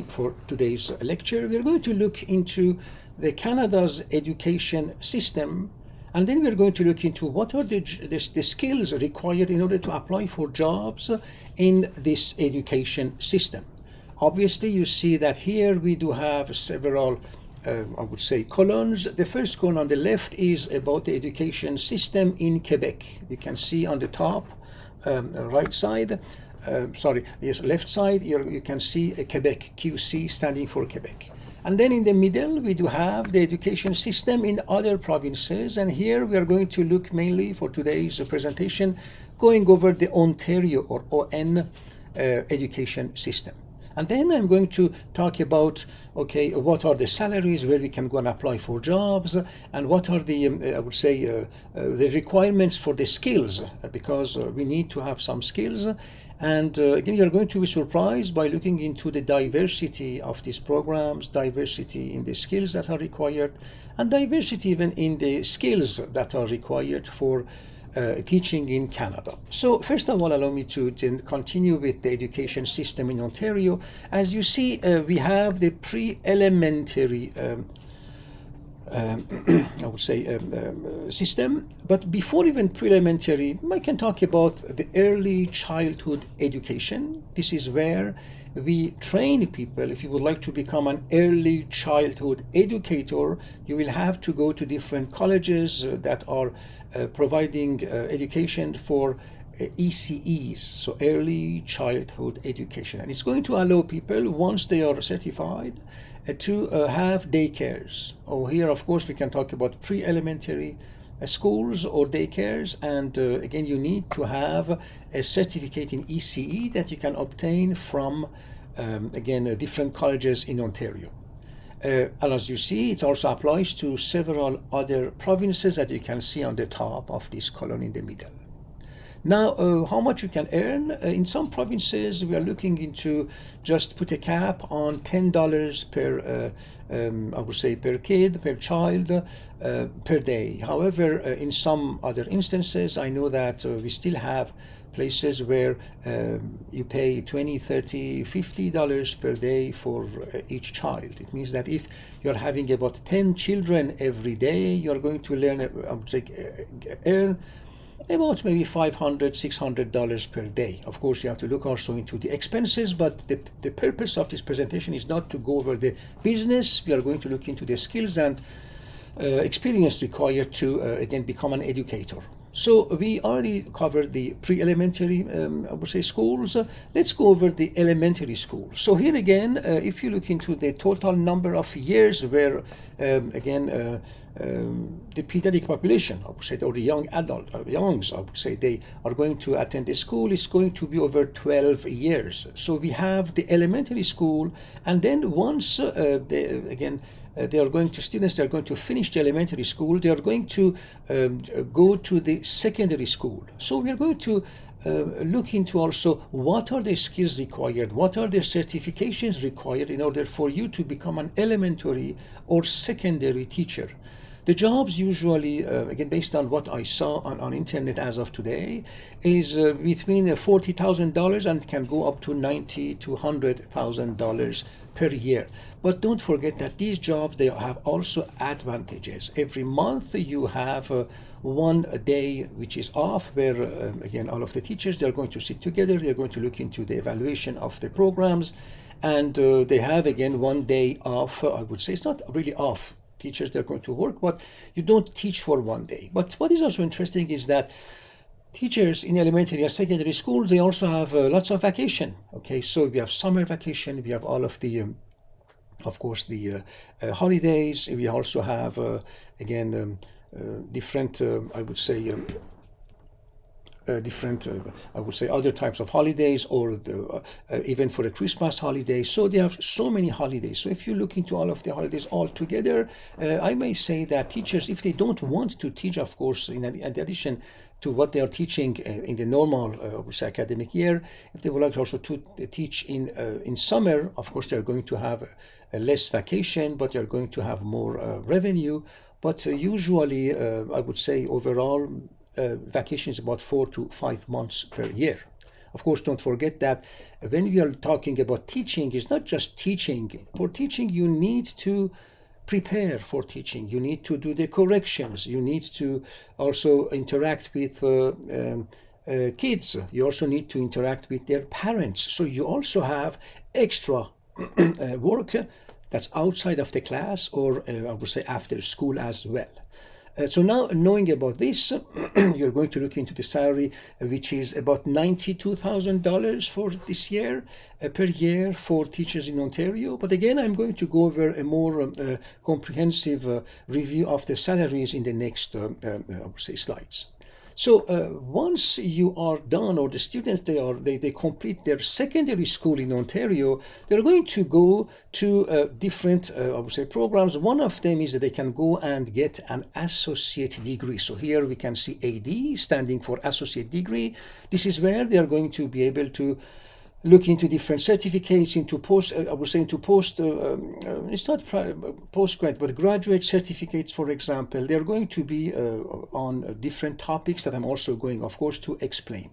For today's lecture, we're going to look into the Canada's education system, and then we're going to look into what are the skills required in order to apply for jobs in this education system. Obviously, you see that here we do have several I would say columns. The first column on the left is about the education system in Quebec. You can see on the top right side, left side, you can see a Quebec, QC standing for Quebec. And then in the middle, we do have the education system in other provinces. And here we are going to look mainly for today's presentation, going over the Ontario or ON education system. And then I'm going to talk about, okay, what are the salaries, where we can go and apply for jobs, and what are the, the requirements for the skills, because we need to have some skills. And again, you're going to be surprised by looking into the diversity of these programs, diversity in the skills that are required, and diversity even in the skills that are required for teaching in Canada. So first of all, allow me to continue with the education system in Ontario. As you see, we have the pre-elementary system, but before even pre-elementary, I can talk about the early childhood education. This is where we train people. If you would like to become an early childhood educator, you will have to go to different colleges that are providing education for ECEs, so early childhood education. And it's going to allow people, once they are certified, to have daycares. Here, of course, we can talk about pre-elementary schools or daycares, and again, you need to have a certificate in ECE that you can obtain from different colleges in Ontario. And as you see, it also applies to several other provinces that you can see on the top of this column in the middle. Now, how much you can earn? In some provinces, we are looking into just put a cap on $10 per, per kid, per child, per day. However, in some other instances, I know that we still have places where you pay $20, $30, $50 per day for each child. It means that if you're having about 10 children every day, you're going to earn about maybe $500, $600 per day. Of course, you have to look also into the expenses, but the purpose of this presentation is not to go over the business. We are going to look into the skills and experience required to, again, become an educator. So we already covered the pre-elementary, schools. Let's go over the elementary school. So here again, if you look into the total number of years where, the pediatric population, or the young youngs, they are going to attend the school, is going to be over 12 years. So we have the elementary school, and then once students they are going to finish the elementary school, they are going to go to the secondary school. So we are going to look into also what are the skills required, what are the certifications required in order for you to become an elementary or secondary teacher. The jobs usually, based on what I saw on internet as of today, is between $40,000 and can go up to $90,000 to $100,000 per year. But don't forget that these jobs, they have also advantages. Every month you have one day which is off, where all of the teachers, they're going to sit together, they're going to look into the evaluation of the programs, and they have again 1 day off. I would say it's not really off. Teachers, they're going to work, but you don't teach for 1 day. But what is also interesting is that teachers in elementary and secondary schools, they also have lots of vacation. Okay, so we have summer vacation, we have all of the, holidays. We also have, different, other types of holidays, or even for a Christmas holiday. So they have so many holidays. So if you look into all of the holidays all together, I may say that teachers, if they don't want to teach, of course, in addition to what they are teaching in the normal academic year, if they would like also to teach in summer, of course, they're going to have less vacation, but they're going to have more revenue. But usually, I would say overall, vacation is about 4 to 5 months per year. of course, don't forget that when we are talking about teaching, it's not just teaching. For teaching, you need to prepare for teaching. You need to do the corrections. You need to also interact with kids. You also need to interact with their parents. So you also have extra work that's outside of the class, or I would say after school as well. So now knowing about this, you're going to look into the salary, which is about $92,000 for this year, per year for teachers in Ontario. But again, I'm going to go over a more comprehensive review of the salaries in the next, I would say, slides. So once you are done, or the students, they complete their secondary school in Ontario, they're going to go to different, I would say, programs. One of them is that they can go and get an associate degree. So here we can see AD, standing for associate degree. This is where they are going to be able to look into different certificates, into post, I would say into post, it's not postgrad, but graduate certificates, for example. They're going to be on different topics that I'm also going, of course, to explain.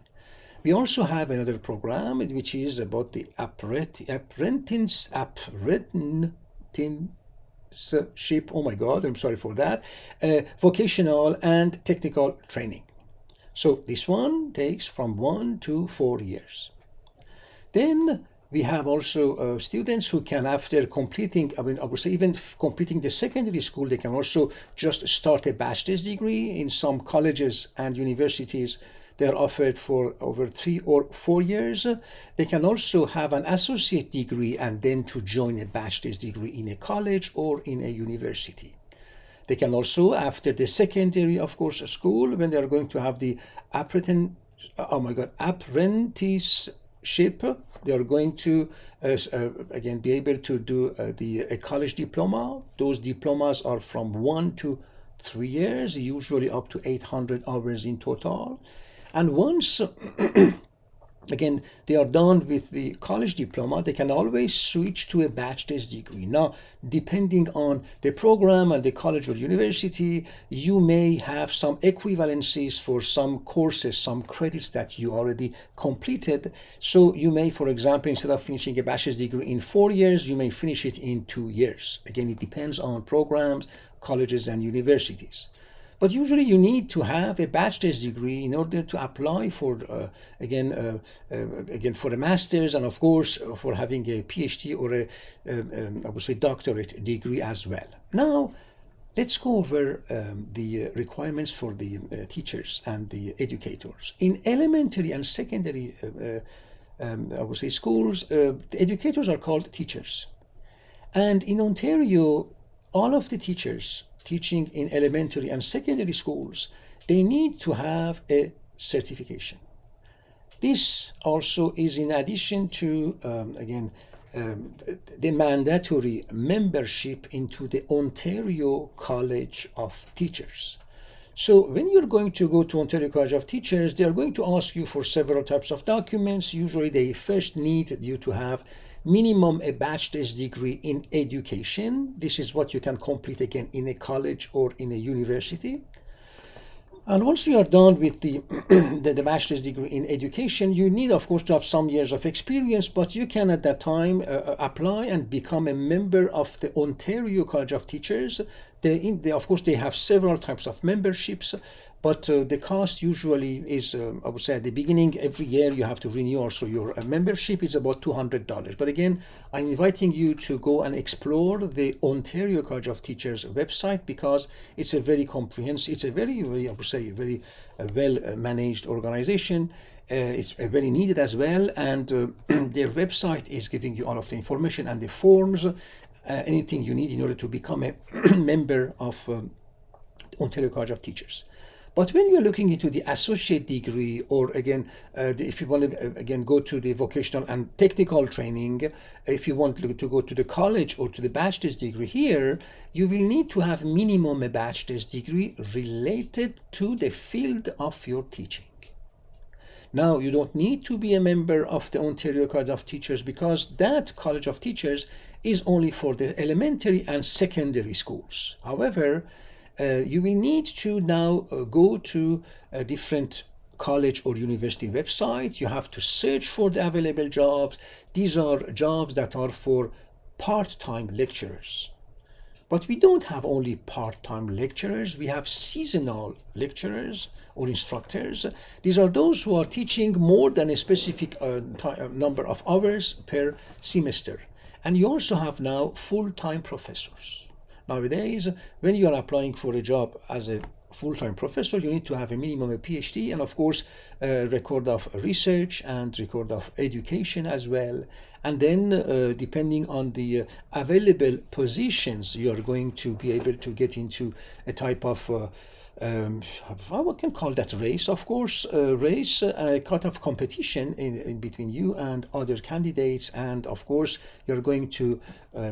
We also have another program which is about the apprenticeship. Oh my God, I'm sorry for that. Vocational and technical training. So this one takes from 1 to 4 years. Then we have also students who can, after completing, I would say even completing the secondary school, they can also just start a bachelor's degree. In some colleges and universities, they are offered for over 3 or 4 years. They can also have an associate degree and then to join a bachelor's degree in a college or in a university. They can also, after the secondary, of course, school, when they are going to have the apprenticeship, they are going to again be able to do a college diploma. Those diplomas are from 1 to 3 years, usually up to 800 hours in total. And once again they are done with the college diploma, they can always switch to a bachelor's degree. Now, depending on the program and the college or university, you may have some equivalencies for some courses, some credits that you already completed. So you may, for example, instead of finishing a bachelor's degree in 4 years, you may finish it in 2 years. Again, it depends on programs, colleges, and universities. But usually you need to have a bachelor's degree in order to apply for, again, for a master's, and of course for having a Ph.D. or I would say doctorate degree as well. Now, let's go over the requirements for the teachers and the educators. In elementary and secondary, I would say schools, the educators are called teachers. And in Ontario, all of the teachers teaching in elementary and secondary schools, they need to have a certification. This also is in addition to, the mandatory membership into the Ontario College of Teachers. So when you're going to go to Ontario College of Teachers, they are going to ask you for several types of documents. Usually they first need you to have minimum a bachelor's degree in education. This is what you can complete again in a college or in a university. And once you are done with the bachelor's degree in education, you need, of course, to have some years of experience, but you can at that time apply and become a member of the Ontario College of Teachers. Of course, they have several types of memberships, but the cost usually is, I would say at the beginning, every year you have to renew also your membership. Is about $200. But again, I'm inviting you to go and explore the Ontario College of Teachers website, because it's a very comprehensive, it's a very, I would say, very well managed organization. It's very needed as well, and their website is giving you all of the information and the forms, anything you need in order to become a member of Ontario College of Teachers. But when you're looking into the associate degree, or again, if you want to again go to the vocational and technical training, if you want to go to the college or to the bachelor's degree here, you will need to have minimum a bachelor's degree related to the field of your teaching. Now, you don't need to be a member of the Ontario College of Teachers, because that College of Teachers is only for the elementary and secondary schools. However, you will need to now go to different college or university website. You have to search for the available jobs. These are jobs that are for part-time lecturers. But we don't have only part-time lecturers. We have seasonal lecturers or instructors. These are those who are teaching more than a specific number of hours per semester. And you also have now full-time professors. Nowadays, when you are applying for a job as a full-time professor, you need to have a minimum a Ph.D. and of course a record of research and record of education as well. And then depending on the available positions, you are going to be able to get into a type of I can call that race, of course, race, a kind of competition in between you and other candidates, and of course you're going to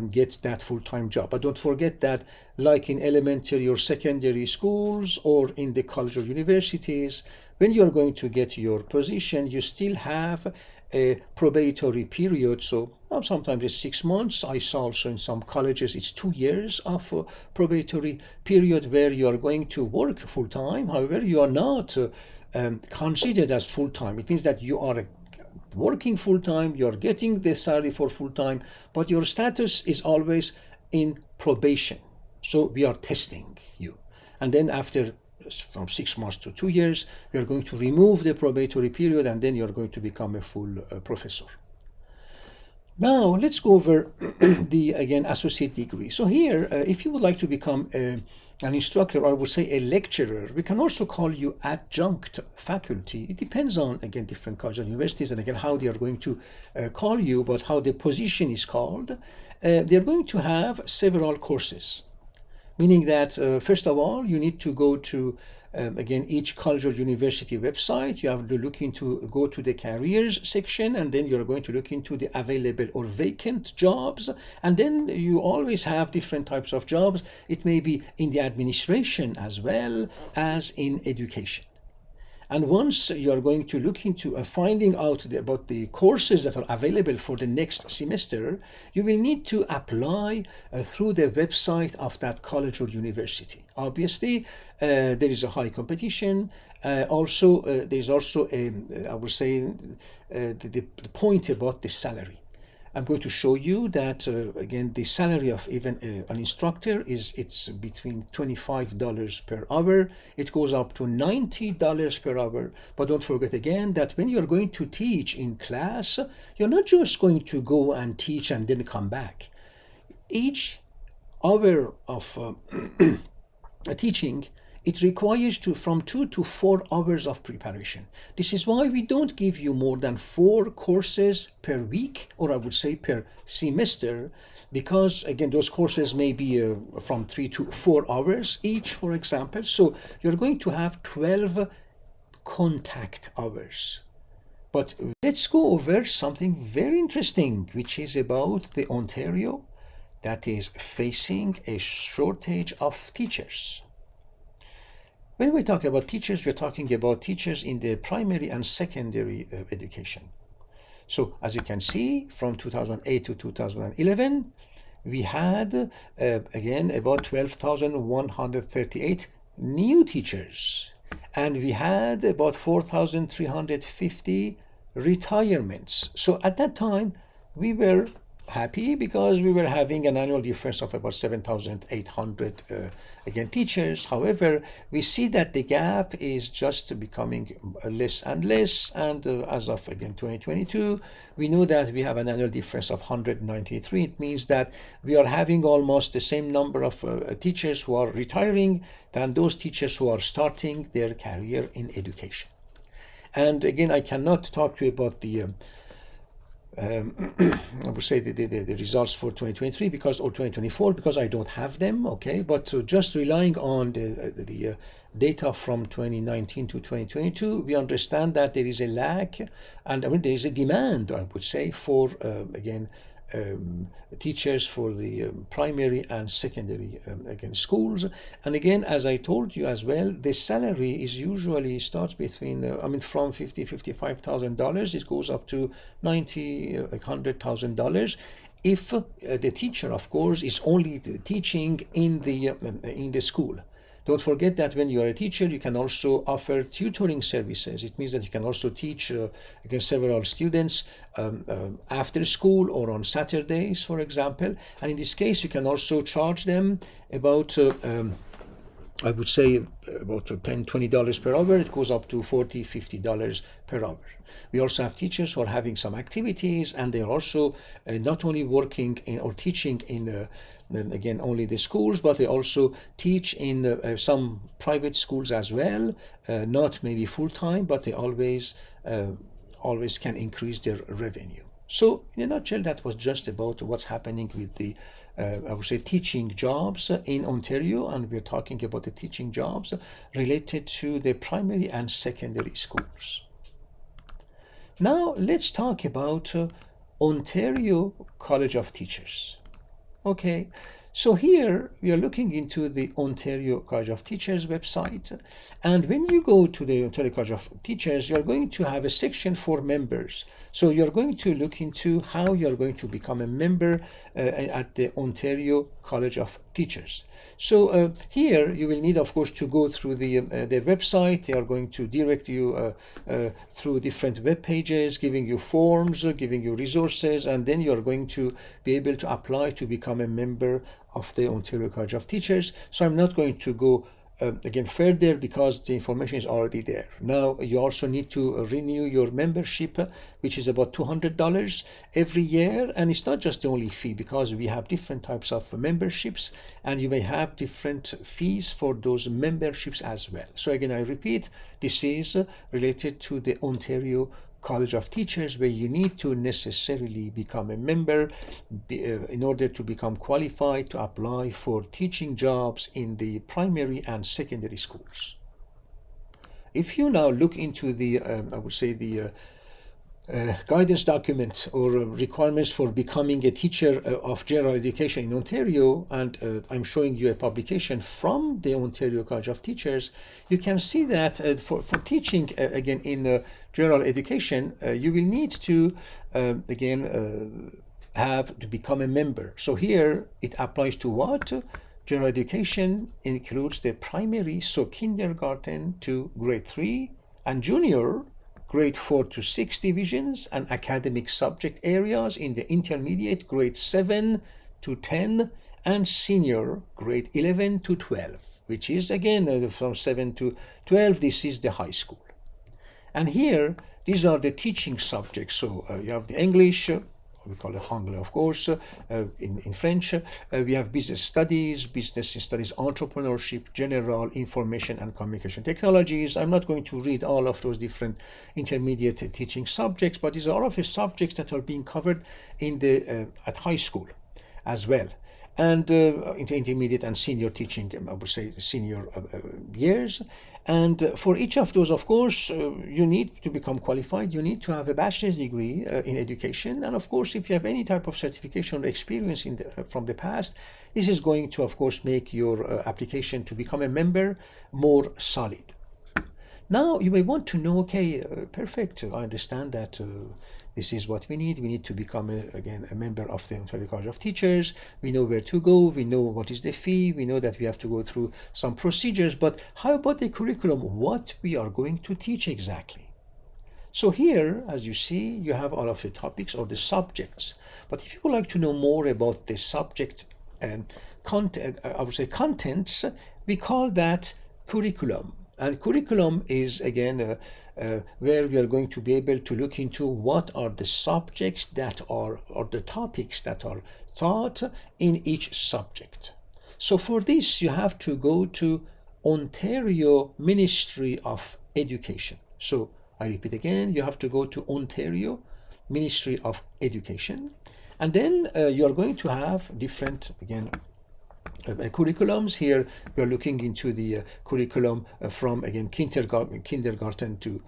get that full-time job. But don't forget that, like in elementary or secondary schools or in the college or universities, when you're going to get your position, you still have a probatory period. So sometimes it's 6 months. I saw also in some colleges it's 2 years of probatory period where you are going to work full time. However, you are not considered as full time. It means that you are working full time, you are getting the salary for full time, but your status is always in probation. So we are testing you. And then after from 6 months to 2 years, we are going to remove the probatory period, and then you're going to become a full professor. Now let's go over the again associate degree. So here, if you would like to become an instructor, or I would say a lecturer, we can also call you adjunct faculty. It depends on again different colleges and universities, and again how they are going to call you, but how the position is called. They are going to have several courses. Meaning that, first of all, you need to go to, again, each college or university website. You have to go to the careers section, and then you're going to look into the available or vacant jobs. And then you always have different types of jobs. It may be in the administration as well as in education. And once you are going to look into finding out about the courses that are available for the next semester, you will need to apply through the website of that college or university. Obviously, there is a high competition. Also, there is also, I would say, the point about the salary. I'm going to show you that, again, the salary of even an instructor it's between $25 per hour. It goes up to $90 per hour. But don't forget again that when you're going to teach in class, you're not just going to go and teach and then come back. Each hour of teaching, it requires from 2 to 4 hours of preparation. This is why we don't give you more than 4 courses per week, or I would say per semester, because again, those courses may be from 3 to 4 hours each, for example. So you're going to have 12 contact hours. But let's go over something very interesting, which is about the Ontario that is facing a shortage of teachers. When we talk about teachers, we're talking about teachers in the primary and secondary education. So as you can see, from 2008 to 2011, we had, again, about 12,138 new teachers. And we had about 4,350 retirements. So at that time, we were happy because we were having an annual difference of about 7,800 again teachers. However, we see that the gap is just becoming less and less, and as of again 2022, we know that we have an annual difference of 193. It means that we are having almost the same number of teachers who are retiring than those teachers who are starting their career in education. And again, I cannot talk to you about the I would say the results for 2023 or 2024 because I don't have them, okay? But just relying on the data from 2019 to 2022, we understand that there is a lack, and I mean there is a demand, I would say, for again teachers for the primary and secondary again schools. And again, as I told you as well, the salary is usually starts between from $50,000-$55,000. It goes up to $90,000-$100,000 if the teacher, of course, is only teaching in the school. Don't forget that when you are a teacher, you can also offer tutoring services. It means that you can also teach again several students after school or on Saturdays, for example. And in this case, you can also charge them about I would say about $10, $20 per hour. It goes up to $40, $50 per hour. We also have teachers who are having some activities, and they are also not only working in or teaching in again only the schools, but they also teach in some private schools as well, not maybe full time, but they always can increase their revenue. So in a nutshell, that was just about what's happening with the I would say teaching jobs in Ontario, and we're talking about the teaching jobs related to the primary and secondary schools. Now let's talk about Ontario College of Teachers. Okay, so here we are looking into the Ontario College of Teachers website, and when you go to the Ontario College of Teachers, you are going to have a section for members. So you're going to look into how you're going to become a member at the Ontario College of Teachers. So here you will need, of course, to go through their website. They are going to direct you through different web pages, giving you forms, giving you resources, and then you are going to be able to apply to become a member of the Ontario College of Teachers. So I'm not going to go again further because the information is already there. Now you also need to renew your membership, which is about $200 every year, and it's not just the only fee, because we have different types of memberships and you may have different fees for those memberships as well. So again, I repeat, this is related to the Ontario College of Teachers, where you need to necessarily become a member in order to become qualified to apply for teaching jobs in the primary and secondary schools. If you now look into the, I would say the guidance document or requirements for becoming a teacher of general education in Ontario, and I'm showing you a publication from the Ontario College of Teachers, you can see that for teaching again in general education, you will need to again have to become a member. So here it applies to what? General education includes the primary, so kindergarten to grade 3, and junior grade 4 to 6 divisions, and academic subject areas in the intermediate grade 7 to 10, and senior grade 11 to 12, which is again from 7 to 12. This is the high school. And here these are the teaching subjects. So you have the English, we call it Anglais, of course, in French. We have business studies, entrepreneurship, general information and communication technologies. I'm not going to read all of those different intermediate teaching subjects, but these are all of the subjects that are being covered in the at high school as well. And intermediate and senior teaching, I would say senior years. And for each of those, of course, you need to become qualified. You need to have a bachelor's degree in education. And of course, if you have any type of certification or experience from the past, this is going to, of course, make your application to become a member more solid. Now, you may want to know, okay, perfect, I understand that this is what we need. We need to become, again, a member of the Ontario College of Teachers. We know where to go. We know what is the fee. We know that we have to go through some procedures. But how about the curriculum? What we are going to teach exactly? So here, as you see, you have all of the topics or the subjects. But if you would like to know more about the subject and content, I would say contents, we call that curriculum. And curriculum is, again, where we are going to be able to look into what are the subjects that are, or the topics that are taught in each subject. So for this, you have to go to Ontario Ministry of Education. So I repeat again, you have to go to Ontario Ministry of Education. And then you are going to have different, again, curriculums. Here we are looking into the curriculum from, again, kindergarten to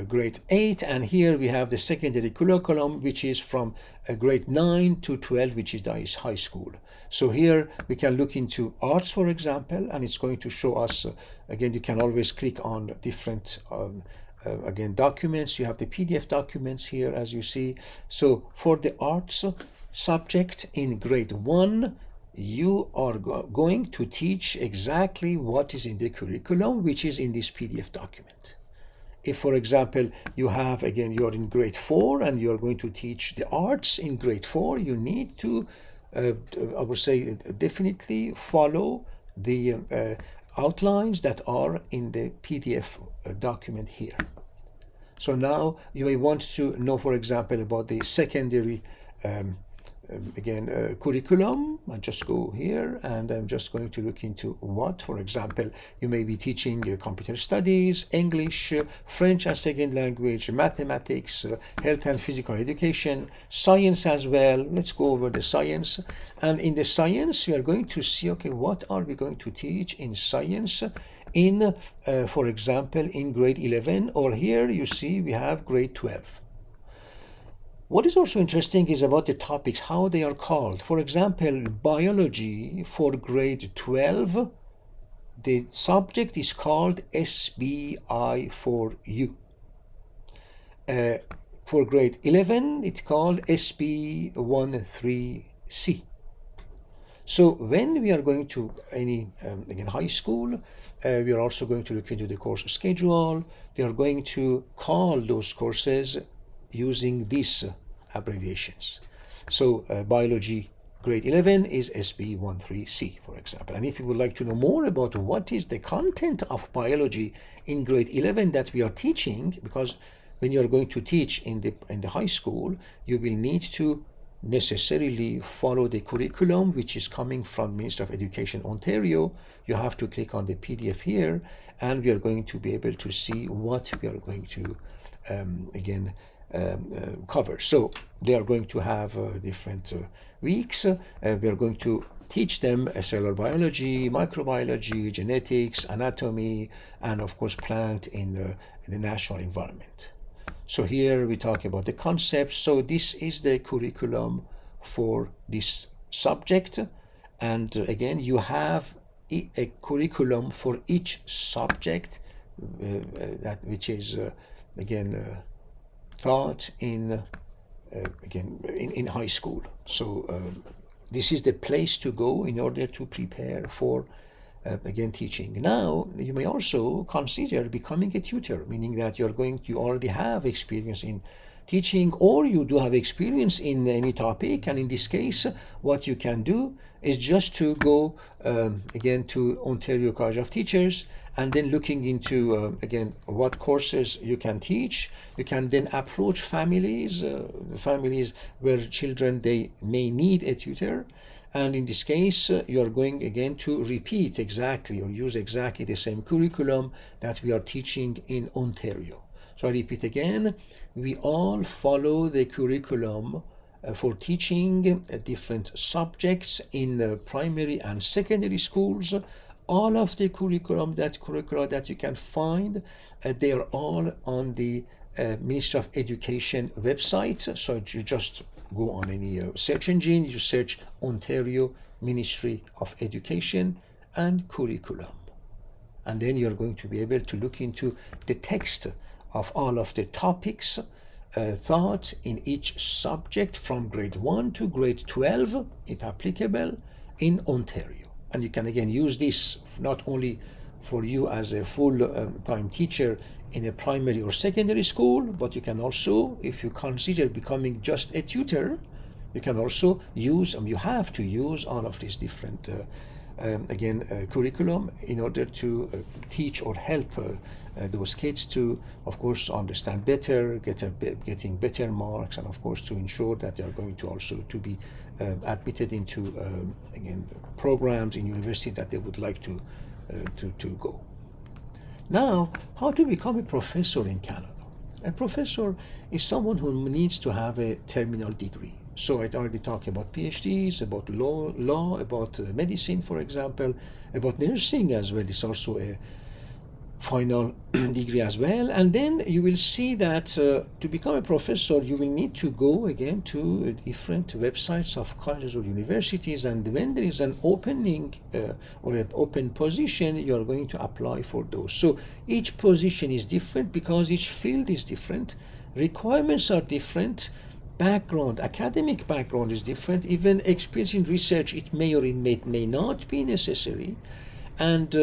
grade 8, and here we have the secondary curriculum, which is from grade 9 to 12, which is high school. So here we can look into arts, for example, and it's going to show us again, you can always click on different again documents. You have the PDF documents here, as you see. So for the arts subject in grade 1, you are going to teach exactly what is in the curriculum, which is in this PDF document. If, for example, you have, again, you're in grade 4 and you're going to teach the arts in grade 4, you need to, I would say, definitely follow the outlines that are in the PDF document here. So now you may want to know, for example, about the secondary curriculum. I just go here and I'm just going to look into what, for example, you may be teaching computer studies, English, French as second language, mathematics, health and physical education, science as well. Let's go over the science. And in the science, we are going to see, okay, what are we going to teach in science in, for example, in grade 11, or here you see we have grade 12. What is also interesting is about the topics, how they are called. For example, biology for grade 12, the subject is called SBI4U. For grade 11, it's called SB13C. So when we are going to any, again, high school, we are also going to look into the course schedule. We are going to call those courses using these abbreviations. So biology grade 11 is SB13C, for example. And if you would like to know more about what is the content of biology in grade 11 that we are teaching, because when you are going to teach in the high school, you will need to necessarily follow the curriculum which is coming from Ministry of Education Ontario. You have to click on the PDF here, and we are going to be able to see what we are going to cover. So they are going to have different weeks. We are going to teach them cellular biology, microbiology, genetics, anatomy, and of course plant in the natural environment. So here we talk about the concepts. So this is the curriculum for this subject. And again, you have a curriculum for each subject, which is taught in high school. So this is the place to go in order to prepare for teaching. Now you may also consider becoming a tutor, meaning that you already have experience in teaching, or you do have experience in any topic. And in this case, what you can do is just to go to Ontario College of Teachers, and then looking into what courses you can teach. You can then approach families where children, they may need a tutor. And in this case, you are going again to repeat exactly or use exactly the same curriculum that we are teaching in Ontario. So I repeat again, we all follow the curriculum for teaching different subjects in primary and secondary schools. All of the curricula that you can find, they are all on the Ministry of Education website. So you just go on any search engine, you search Ontario Ministry of Education and curriculum. And then you're going to be able to look into the text of all of the topics taught in each subject from grade 1 to grade 12, if applicable, in Ontario. And you can again use this not only for you as a full-time teacher in a primary or secondary school, but you can also, if you consider becoming just a tutor, you can also use, and you have to use, all of these different curriculum in order to teach or help those kids to, of course, understand better, getting better marks, and of course to ensure that they are going to also to be admitted into programs in university that they would like to go. Now, how to become a professor in Canada? A professor is someone who needs to have a terminal degree. So I already talked about PhDs, about law, about medicine, for example, about nursing as well. It's also a final degree as well. And then you will see that to become a professor, you will need to go again to different websites of colleges or universities. And when there is an opening or an open position, you are going to apply for those. So each position is different because each field is different. Requirements are different. background, academic background is different. Even experience in research, it may or it may not be necessary. And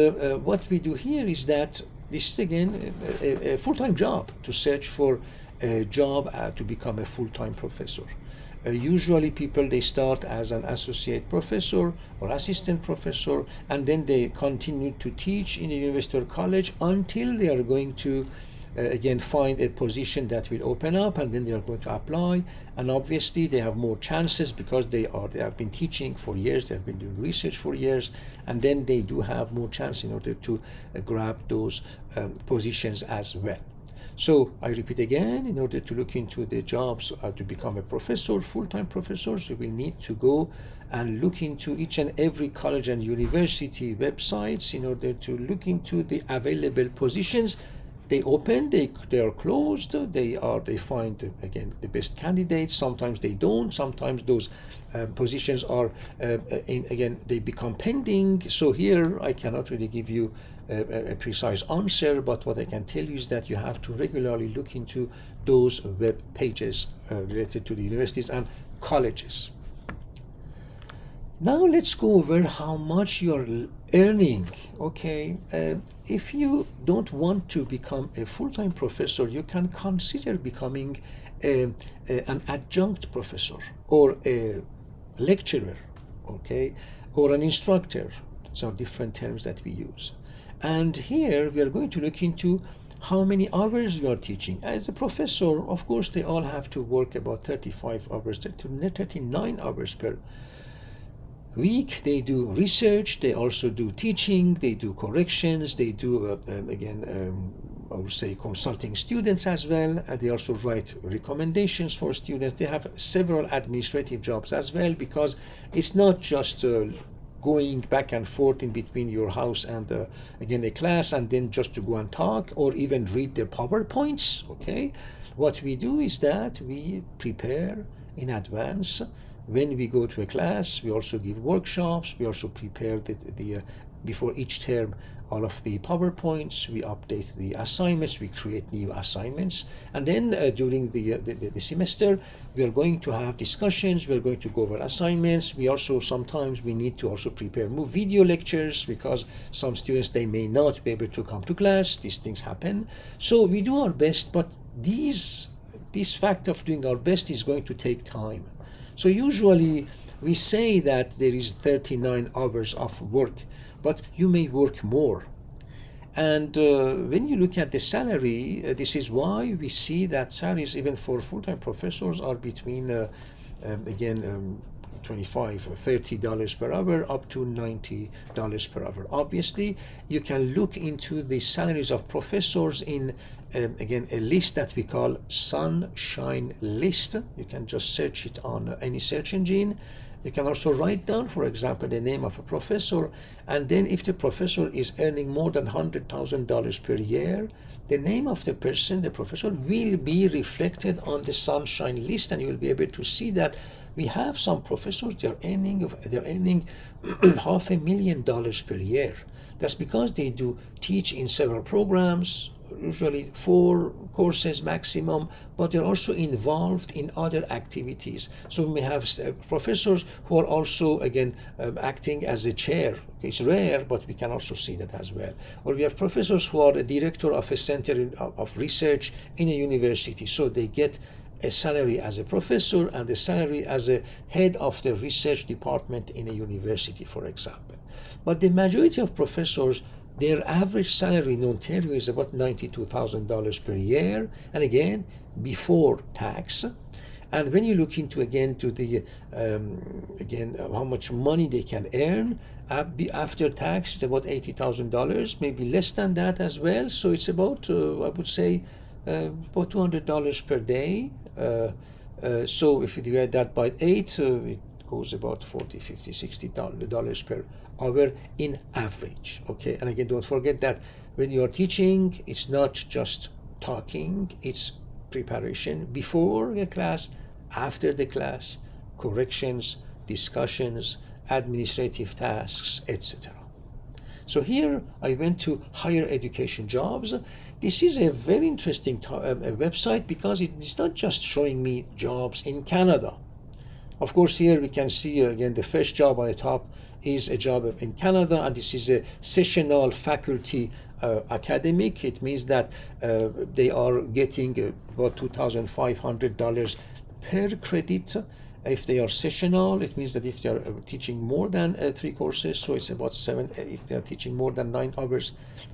what we do here is that this is again a full-time job to search for a job to become a full-time professor. Usually people, they start as an associate professor or assistant professor, and then they continue to teach in a university or college until they are going to again find a position that will open up, and then they are going to apply. And obviously they have more chances because they have been teaching for years, they have been doing research for years, and then they do have more chance in order to grab those positions as well. So I repeat again, in order to look into the jobs to become a professor, full-time professors, you will need to go and look into each and every college and university websites in order to look into the available positions. They open, they are closed, they find again the best candidates. Sometimes they don't. Sometimes those positions are again they become pending. So here I cannot really give you a precise answer, but what I can tell you is that you have to regularly look into those web pages related to the universities and colleges. Now let's go over how much you're earning. Okay, if you don't want to become a full-time professor, you can consider becoming an adjunct professor or a lecturer, okay, or an instructor. These are different terms that we use. And here we are going to look into how many hours you are teaching. As a professor, of course, they all have to work about 35 hours to 39 hours per week. They do research, they also do teaching, they do corrections, they do I would say consulting students as well, and they also write recommendations for students. They have several administrative jobs as well, because it's not just going back and forth in between your house and again a class, and then just to go and talk or even read the PowerPoints. Okay, what we do is that we prepare in advance. When we go to a class, we also give workshops. We also prepare the before each term all of the PowerPoints. We update the assignments. We create new assignments, and then during the semester, we are going to have discussions. We are going to go over assignments. We also sometimes we need to also prepare more video lectures, because some students, they may not be able to come to class. These things happen. So we do our best, but this fact of doing our best is going to take time. So usually we say that there is 39 hours of work, but you may work more. And when you look at the salary, this is why we see that salaries even for full-time professors are between again $25 or $30 per hour up to $90 per hour. Obviously, you can look into the salaries of professors in again a list that we call Sunshine List. You can just search it on any search engine. You can also write down, for example, the name of a professor, and then if the professor is earning more than $100,000 per year, the name of the person, the professor, will be reflected on the Sunshine List, and you will be able to see that we have some professors, they're earning $500,000 per year. That's because they do teach in several programs, usually 4 courses maximum, but they're also involved in other activities. So we have professors who are also again acting as a chair. It's rare, but we can also see that as well. Or we have professors who are a director of a center of research in a university, so they get a salary as a professor and a salary as a head of the research department in a university, for example. But the majority of professors, their average salary in Ontario is about $92,000 per year, and again before tax. And when you look into again to the again how much money they can earn after tax, it's about $80,000, maybe less than that as well. So it's about I would say about $200 per day. So if you divide that by 8, it goes about $40, $50, $60 per hour in average. Okay, and again, don't forget that when you are teaching, it's not just talking, it's preparation before the class, after the class, corrections, discussions, administrative tasks, etc. So here I went to higher education jobs. This is a very interesting website because it's not just showing me jobs in Canada. Of course, here we can see again the first job on the top is a job in Canada, and this is a sessional faculty academic. It means that they are getting about $2,500 per credit. If they are sessional, it means that if they are teaching more than 3 courses, so it's about 7. If they are teaching more than 9 hours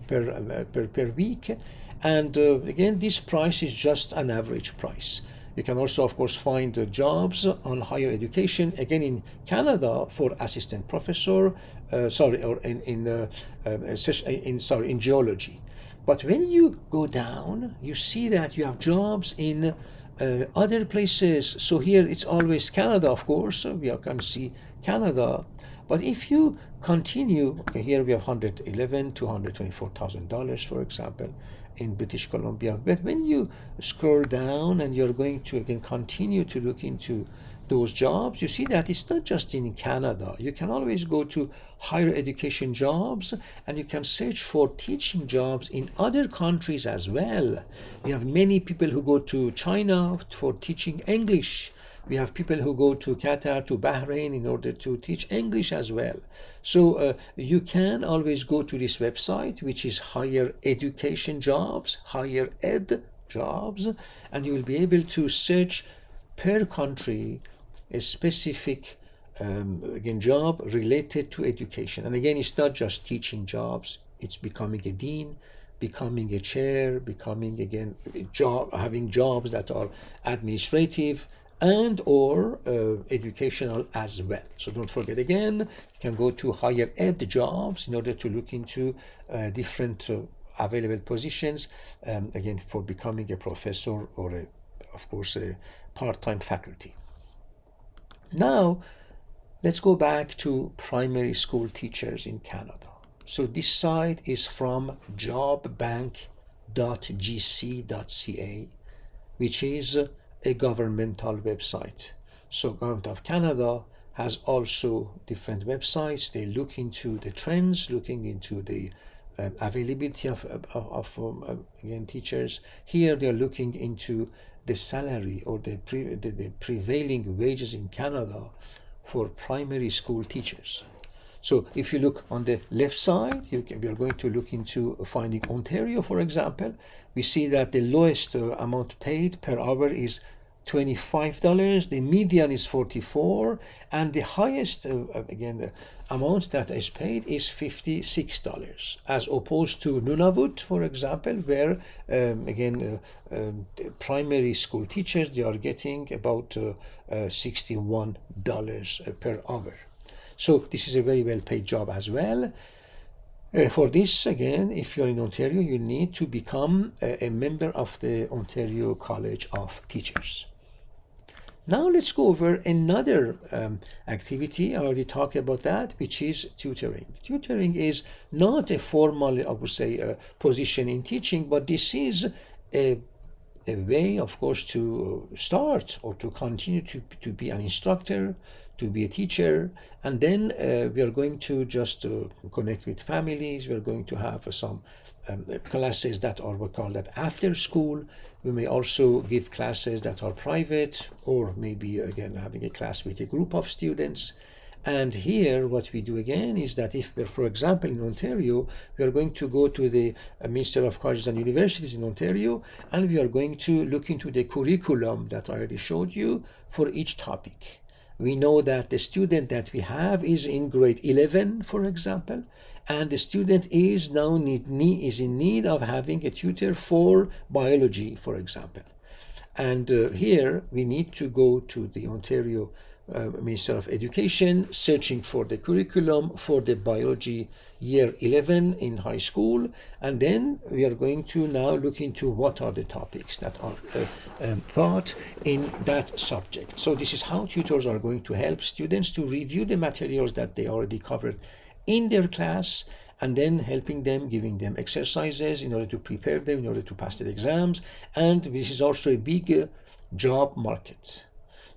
per week, and again, this price is just an average price. You can also, of course, find jobs on higher education, again in Canada for assistant professor, or in geology. But when you go down, you see that you have jobs in other places. So here it's always Canada, of course. We can see Canada. But if you continue, okay, here we have $111,000 to $124,000, for example, in British Columbia. But when you scroll down and you're going to again continue to look into those jobs, you see that it's not just in Canada. You can always go to higher education jobs and you can search for teaching jobs in other countries as well. We have many people who go to China for teaching English. We have people who go to Qatar, to Bahrain in order to teach English as well. So you can always go to this website, which is higher education jobs, higher ed jobs, and you will be able to search per country a specific again job related to education. And again, it's not just teaching jobs, it's becoming a dean, becoming a chair, becoming again a job, having jobs that are administrative and or educational as well. So don't forget, again, you can go to higher ed jobs in order to look into different available positions, again, for becoming a professor or of course a part-time faculty. Now let's go back to primary school teachers in Canada. So this site is from jobbank.gc.ca, which is a governmental website. So Government of Canada has also different websites. They look into the trends, looking into the availability of again teachers. Here they are looking into the salary or the prevailing wages in Canada for primary school teachers. So if you look on the left side, we are going to look into finding Ontario, for example. We see that the lowest amount paid per hour is $25, the median is $44, and the highest amount that is paid is $56, as opposed to Nunavut, for example, where primary school teachers, they are getting about $61 per hour. So this is a very well paid job as well. For this, again, if you're in Ontario, you need to become a member of the Ontario College of Teachers. Now let's go over another activity. I already talked about that, which is tutoring. Tutoring is not a formal, I would say, position in teaching, but this is a way, of course, to start or to continue to be an instructor, to be a teacher, and then we are going to just connect with families. We are going to have some classes that are we call that after school. We may also give classes that are private, or maybe again having a class with a group of students. And here what we do again is that if we're, for example, in Ontario, we are going to go to the Minister of Colleges and Universities in Ontario, and we are going to look into the curriculum that I already showed you for each topic. We know that the student that we have is in grade 11, for example, and the student is now is in need of having a tutor for biology, for example. And here we need to go to the Ontario Minister of Education, searching for the curriculum for the biology year 11 in high school, and then we are going to now look into what are the topics that are taught in that subject. So this is how tutors are going to help students to review the materials that they already covered in their class, and then helping them, giving them exercises in order to prepare them, in order to pass their exams. And this is also a big job market.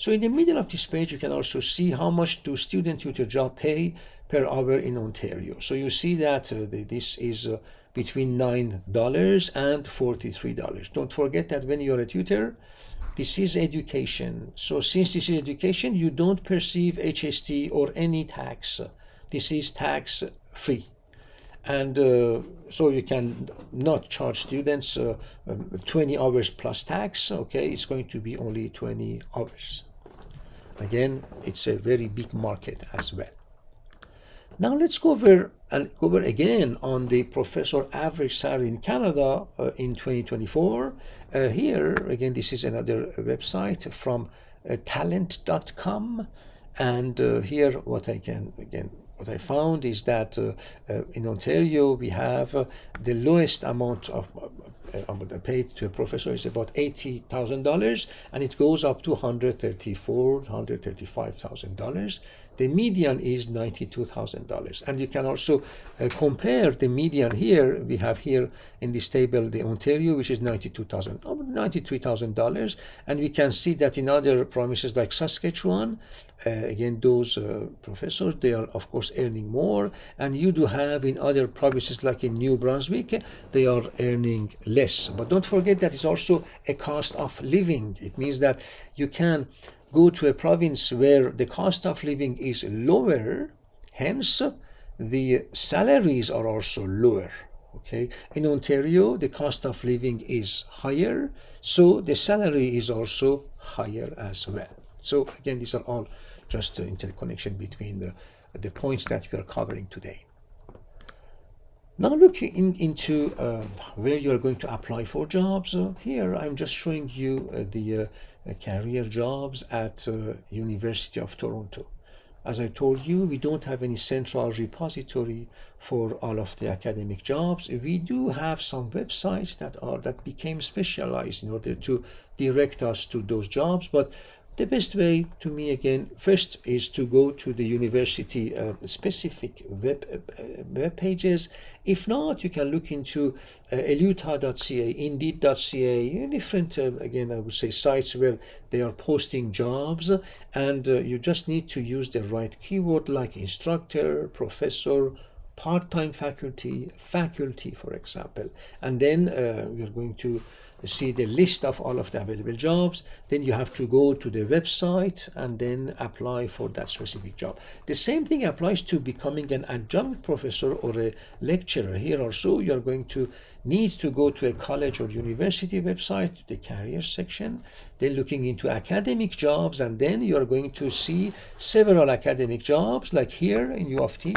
So in the middle of this page, you can also see how much do student tutor job pay per hour in Ontario. So you see that this is between $9 and $43. Don't forget that when you're a tutor, this is education. So since this is education, you don't perceive HST or any tax. This is tax free. And so you can not charge students 20 hours plus tax. Okay, it's going to be only 20 hours. Again, it's a very big market as well. Now let's go over again on the professor average salary in Canada in 2024. Here again, this is another website from talent.com, and here what I found is that in Ontario we have the lowest amount of paid to a professor is about $80,000, and it goes up to $135,000. The median is $92,000, and you can also compare the median here. We have here in this table the Ontario, which is $93,000, and we can see that in other provinces like Saskatchewan, again those professors, they are of course earning more, and you do have in other provinces like in New Brunswick, they are earning less. But don't forget that it's also a cost of living. It means that you can go to a province where the cost of living is lower, hence the salaries are also lower. Okay, in Ontario the cost of living is higher, so the salary is also higher as well. So again, these are all just interconnection between the points that we are covering today. Now looking into where you are going to apply for jobs, here I'm just showing you the career jobs at University of Toronto. As I told you, we don't have any central repository for all of the academic jobs. We do have some websites that became specialized in order to direct us to those jobs, but the best way to me again first is to go to the university specific web pages. If not, you can look into eluta.ca, indeed.ca, different again I would say sites where they are posting jobs, and you just need to use the right keyword like instructor, professor, part-time faculty, for example, and then we are going to see the list of all of the available jobs. Then you have to go to the website and then apply for that specific job. The same thing applies to becoming an adjunct professor or a lecturer. Here also you are going to need to go to a college or university website, the career section, then looking into academic jobs, and then you are going to see several academic jobs like here in U of T,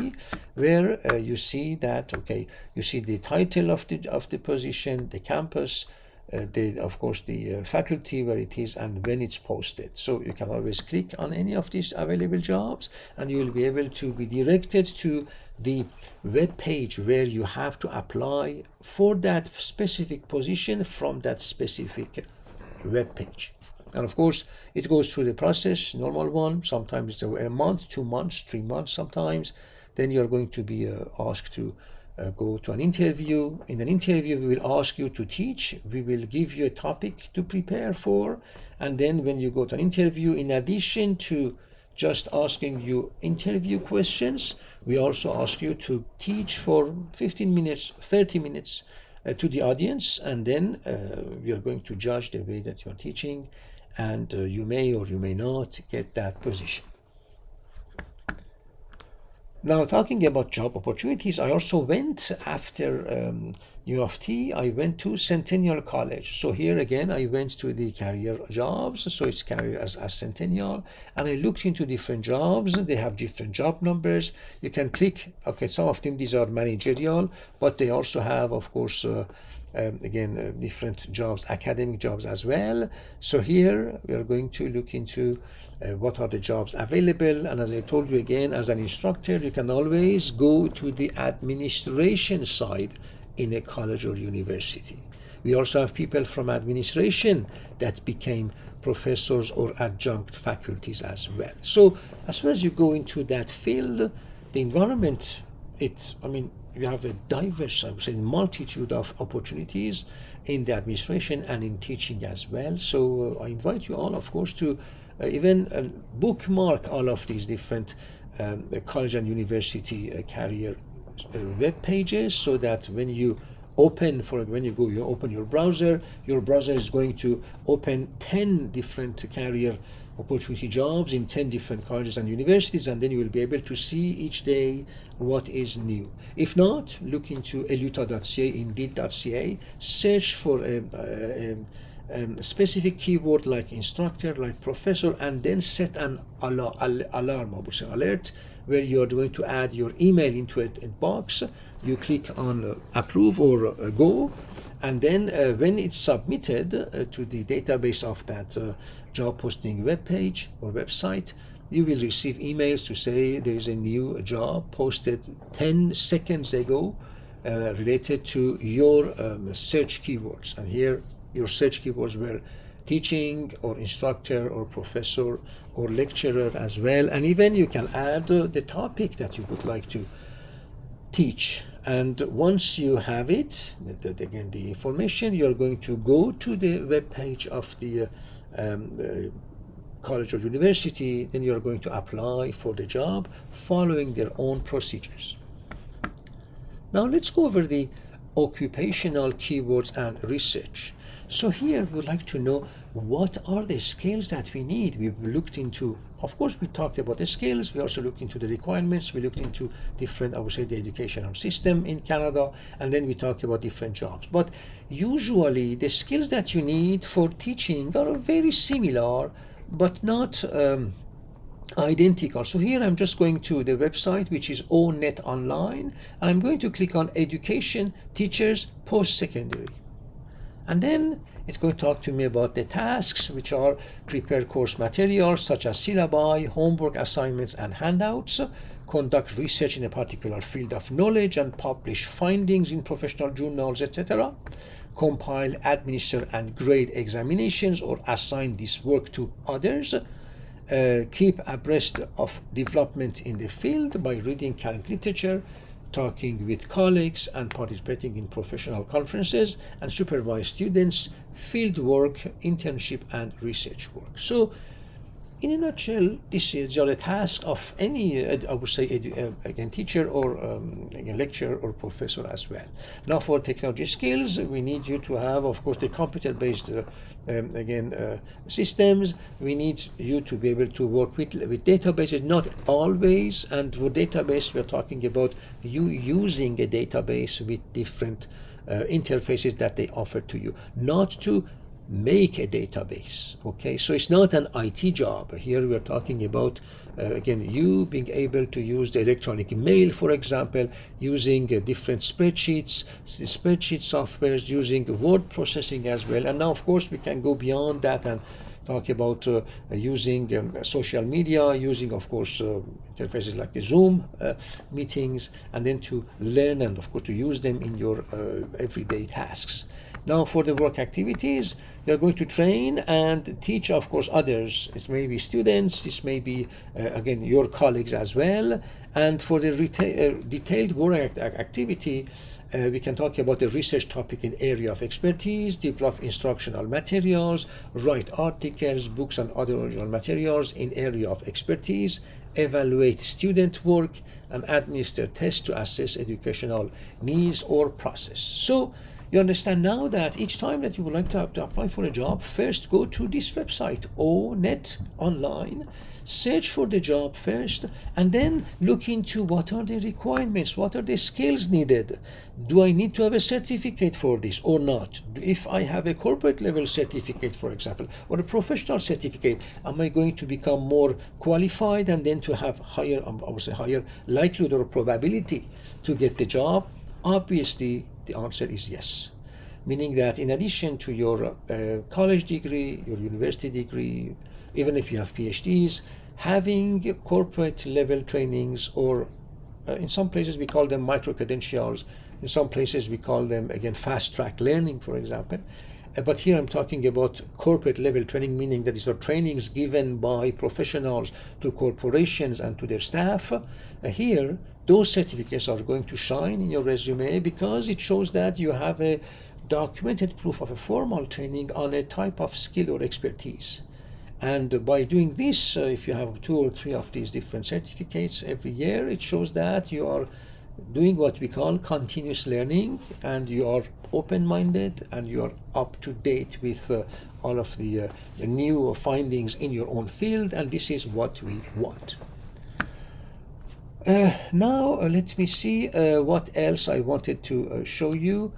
where you see that, okay, you see the title of the position, the campus, of course the faculty where it is, and when it's posted. So you can always click on any of these available jobs and you will be able to be directed to the web page where you have to apply for that specific position from that specific web page. And of course it goes through the process, normal one, sometimes it's a month, 2 months, 3 months sometimes. Then you're going to be asked to go to an interview. In an interview we will ask you to teach, we will give you a topic to prepare for, and then when you go to an interview, in addition to just asking you interview questions, we also ask you to teach for 15 minutes, 30 minutes to the audience, and then we are going to judge the way that you are teaching, and you may or you may not get that position. Now, talking about job opportunities, I also went after U of T, I went to Centennial College. So here again, I went to the career jobs. So it's career as Centennial, and I looked into different jobs. They have different job numbers. You can click, okay, some of them, these are managerial, but they also have, of course, different jobs, academic jobs as well. So here we are going to look into what are the jobs available, and as I told you again, as an instructor you can always go to the administration side in a college or university. We also have people from administration that became professors or adjunct faculties as well. So as far as you go into that field, the environment, you have a diverse, I would say, multitude of opportunities in the administration and in teaching as well. So I invite you all, of course, to even bookmark all of these different college and university career web pages, so that when you open your browser is going to open 10 different career opportunity jobs in 10 different colleges and universities, and then you will be able to see each day what is new. If not, look into eluta.ca, indeed.ca, search for a specific keyword like instructor, like professor, and then set an alarm, alert, where you're going to add your email into a box. You click on approve or go, and then when it's submitted to the database of that job posting web page or website, you will receive emails to say there is a new job posted 10 seconds ago related to your search keywords. And here your search keywords were teaching or instructor or professor or lecturer as well. And even you can add the topic that you would like to teach. And once you have it, again the information, you're going to go to the web page of the college or university. Then you're going to apply for the job following their own procedures. Now let's go over the occupational keywords and research. So here we'd like to know what are the skills that we need. We've looked into, of course, we talked about the skills. We also looked into the requirements. We looked into different, I would say, the educational system in Canada, and then we talked about different jobs. But usually the skills that you need for teaching are very similar, but not identical. So here I'm just going to the website, which is ONET Online, and I'm going to click on Education Teachers Post-Secondary. And then it's going to talk to me about the tasks, which are prepare course materials such as syllabi, homework assignments, and handouts, conduct research in a particular field of knowledge and publish findings in professional journals, etc., compile, administer, and grade examinations or assign this work to others, keep abreast of development in the field by reading current literature, talking with colleagues, and participating in professional conferences, and supervise students, field work, internship, and research work. So in a nutshell, this is the task of any, I would say, again, teacher or again, lecturer or professor as well. Now for technology skills, we need you to have, of course, the computer-based systems. We need you to be able to work with databases, not always. And for database, we're talking about you using a database with different interfaces that they offer to you, not to make a database. Okay, so it's not an IT job. Here we're talking about again, you being able to use the electronic mail, for example, using different spreadsheet softwares, using word processing as well. And now, of course, we can go beyond that and talk about using social media, using, of course, interfaces like the Zoom meetings, and then to learn and, of course, to use them in your everyday tasks. Now, for the work activities, you're going to train and teach, of course, others. It may be students, this may be, again, your colleagues as well. And for the detailed work activity, we can talk about the research topic in area of expertise, develop instructional materials, write articles, books, and other original materials in area of expertise, evaluate student work, and administer tests to assess educational needs or process. So you understand now that each time that you would like to apply for a job, first go to this website, ONET Online, search for the job first, and then look into what are the requirements, what are the skills needed. Do I need to have a certificate for this or not? If I have a corporate level certificate, for example, or a professional certificate, am I going to become more qualified and then to have higher, I would say, higher likelihood or probability to get the job? Obviously, the answer is yes. Meaning that in addition to your college degree, your university degree, even if you have PhDs, having corporate level trainings, or in some places we call them micro-credentials, in some places we call them, again, fast-track learning, for example. But here I'm talking about corporate level training, meaning that these are trainings given by professionals to corporations and to their staff. Here, those certificates are going to shine in your resume because it shows that you have a documented proof of a formal training on a type of skill or expertise. And by doing this, if you have 2 or 3 of these different certificates every year, it shows that you are doing what we call continuous learning, and you are open-minded, and you are up to date with all of the new findings in your own field, and this is what we want. Now let me see what else I wanted to show you.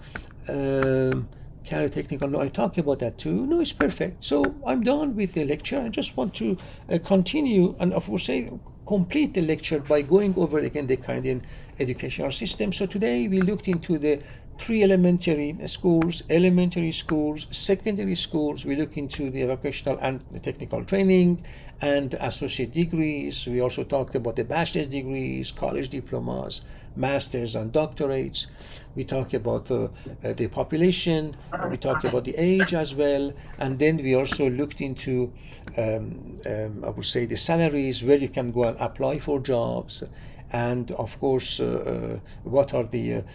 Career technical, no, I talked about that too. No, it's perfect. So I'm done with the lecture. I just want to continue, and of course say complete the lecture by going over again the Canadian educational system. So today we looked into the pre-elementary schools, elementary schools, secondary schools. We look into the vocational and the technical training and associate degrees. We also talked about the bachelor's degrees, college diplomas, masters and doctorates. We talked about the population. We talked about the age as well, and then we also looked into I would say the salaries, where you can go and apply for jobs, and of course what are the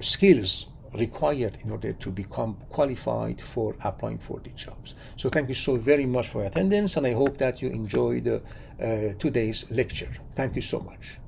skills required in order to become qualified for applying for the jobs. So thank you so very much for your attendance, and I hope that you enjoyed today's lecture. Thank you so much.